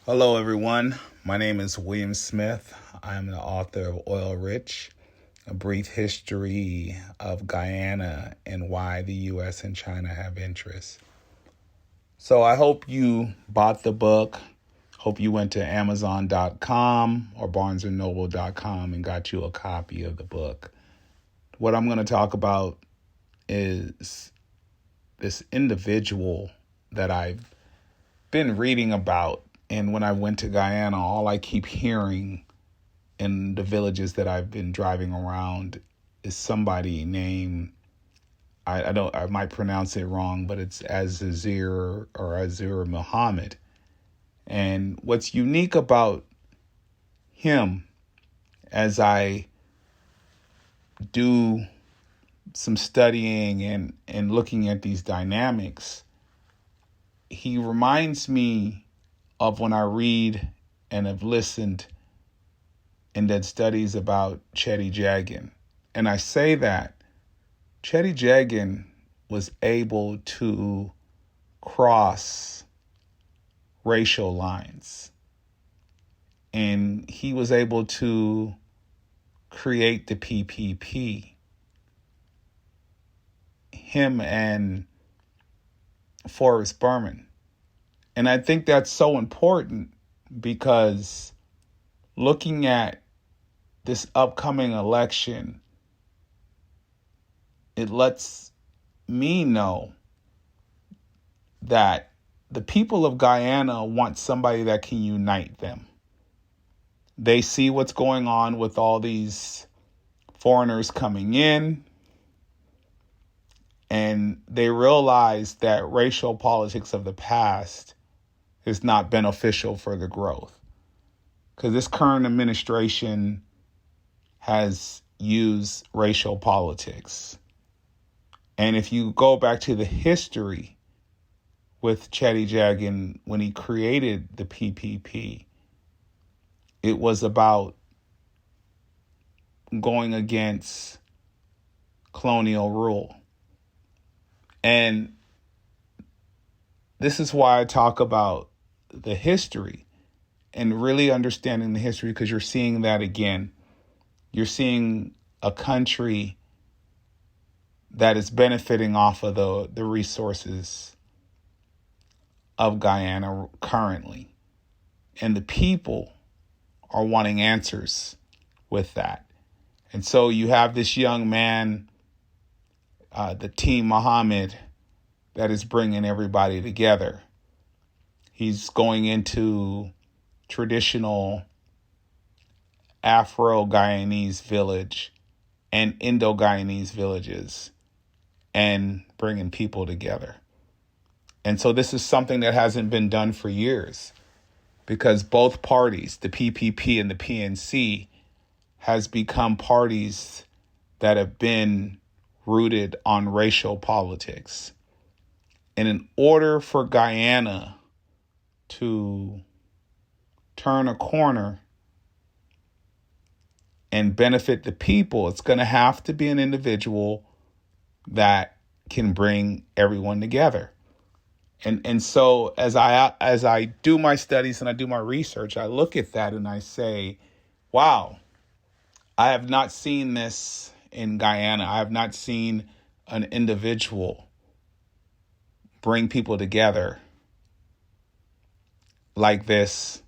Hello, everyone. My name is William Smith. I'm the author of Oil Rich, a brief history of Guyana and why the U.S. and China have interests. So I hope you bought the book. Hope you went to Amazon.com or BarnesandNoble.com and got you a copy of the book. What I'm going to talk about is this individual that I've been reading about. And when I went to Guyana, all I keep hearing in the villages that I've been driving around is somebody named, I might pronounce it wrong, but it's Azharuddin Mohammed. And what's unique about him, as I do some studying and looking at these dynamics, he reminds me of when I read and have listened and did studies about Rich-Guyana. And I say that Rich-Guyana was able to cross racial lines. And he was able to create the PPP. Him and Forrest Berman. And I think that's so important because looking at this upcoming election, it lets me know that the people of Guyana want somebody that can unite them. They see what's going on with all these foreigners coming in, and they realize that racial politics of the past is not beneficial for the growth. Because this current administration has used racial politics. And if you go back to the history with Rich-Guyana when he created the PPP, it was about going against colonial rule. And this is why I talk about the history and really understanding the history, because you're seeing that again. You're seeing a country that is benefiting off of the resources of Guyana currently. And the people are wanting answers with that. And so you have this young man, the Team Mohamed, that is bringing everybody together. He's going into traditional Afro-Guyanese village and Indo-Guyanese villages and bringing people together. And so this is something that hasn't been done for years because both parties, the PPP and the PNC, has become parties that have been rooted on racial politics. And in order for Guyana to turn a corner and benefit the people, it's going to have to be an individual that can bring everyone together. And so as I do my studies and I do my research, I look at that and I say, wow, I have not seen this in Guyana. I have not seen an individual bring people together like this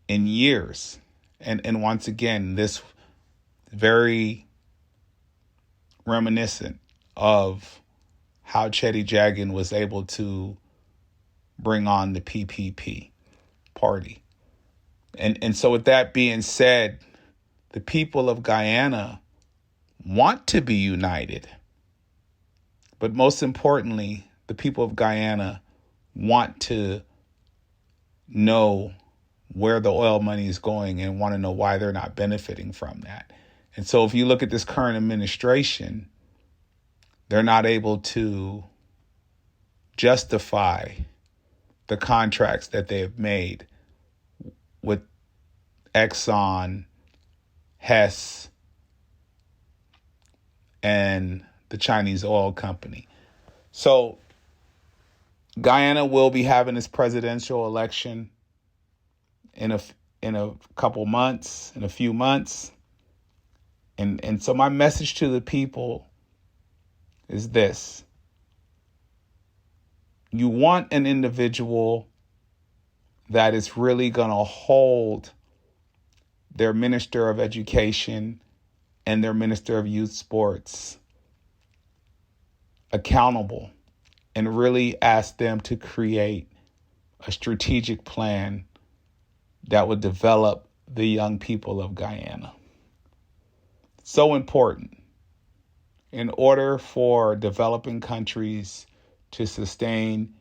in years. And once again, this very reminiscent of how Rich-Guyana was able to bring on the PPP party. And so with that being said, the people of Guyana want to be united. But most importantly, the people of Guyana want to know where the oil money is going and want to know why they're not benefiting from that. And so if you look at this current administration, they're not able to justify the contracts that they have made with Exxon, Hess, and the Chinese oil company. So Guyana will be having its presidential election in a couple months, in a few months. And so my message to the people is this. You want an individual that is really going to hold their Minister of Education and their Minister of Youth Sports accountable and really ask them to create a strategic plan that would develop the young people of Guyana. So important. In order for developing countries to sustain,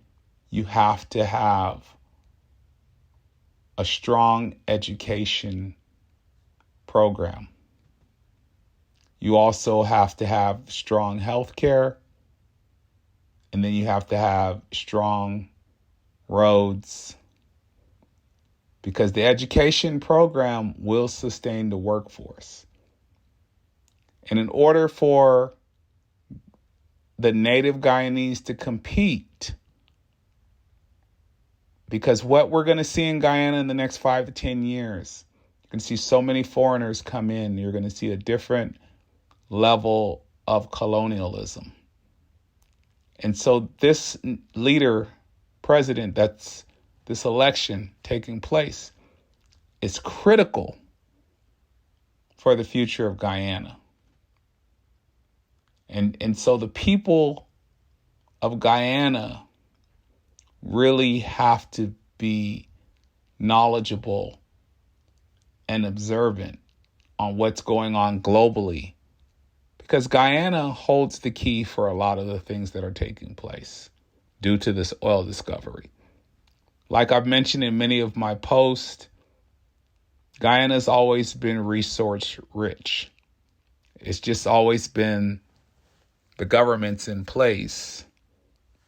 you have to have a strong education program. You also have to have strong health care, and then you have to have strong roads, because the education program will sustain the workforce. And in order for the native Guyanese to compete, because what we're going to see in Guyana in the next 5 to 10 years, you're going to see so many foreigners come in. You're going to see a different level of colonialism. And so this president, that's this election taking place, is critical for the future of Guyana. And so the people of Guyana really have to be knowledgeable and observant on what's going on globally, because Guyana holds the key for a lot of the things that are taking place due to this oil discovery. Like I've mentioned in many of my posts, Guyana's always been resource rich. It's just always been the government's in place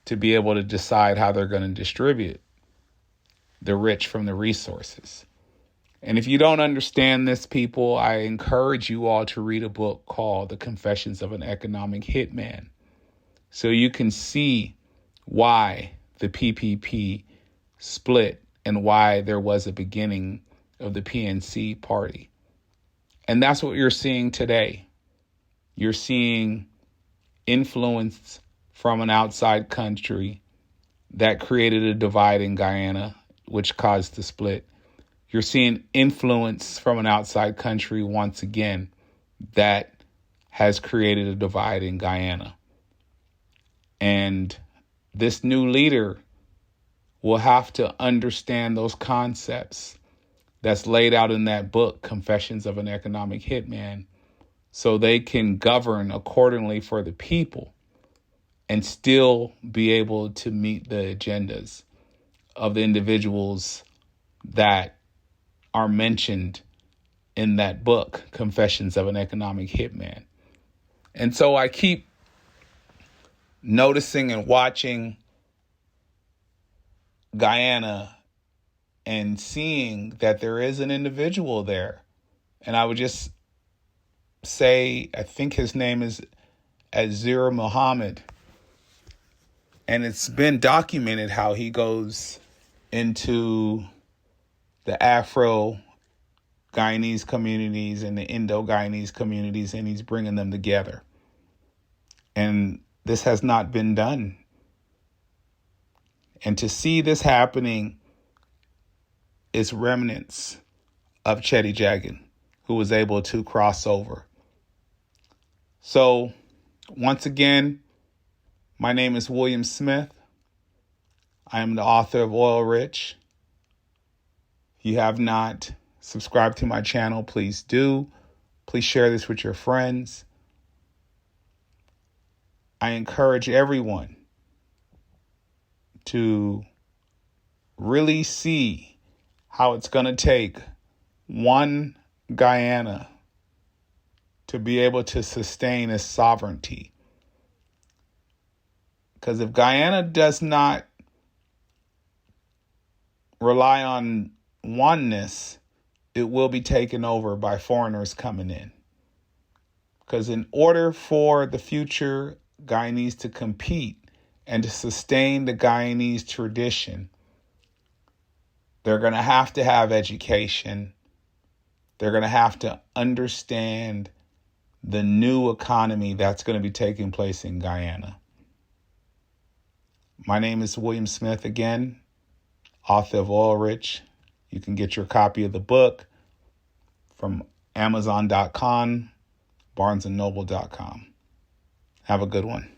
to be able to decide how they're going to distribute the rich from the resources. And if you don't understand this, people, I encourage you all to read a book called The Confessions of an Economic Hitman, so you can see why the PPP split and why there was a beginning of the PNC party. And that's what you're seeing today. You're seeing influence from an outside country that created a divide in Guyana, which caused the split. You're seeing influence from an outside country once again that has created a divide in Guyana. And this new leader will have to understand those concepts that's laid out in that book, Confessions of an Economic Hitman, so they can govern accordingly for the people and still be able to meet the agendas of the individuals that are mentioned in that book, Confessions of an Economic Hitman. And so I keep noticing and watching Guyana and seeing that there is an individual there. And I would just say, I think his name is Azharuddin Mohammed. And it's been documented how he goes into the Afro-Guyanese communities and the Indo-Guyanese communities, and he's bringing them together. And this has not been done. And to see this happening is remnants of Chetty Jagan, who was able to cross over. So, once again, my name is William Smith. I am the author of Oil Rich. If you have not subscribed to my channel, please do. Please share this with your friends. I encourage everyone to really see how it's going to take one Guyana to be able to sustain its sovereignty. Because if Guyana does not rely on oneness, it will be taken over by foreigners coming in. Because in order for the future Guyanese to compete and to sustain the Guyanese tradition, they're going to have education. They're going to have to understand the new economy that's going to be taking place in Guyana. My name is William Smith again, author of Oil Rich. You can get your copy of the book from Amazon.com, BarnesandNoble.com. Have a good one.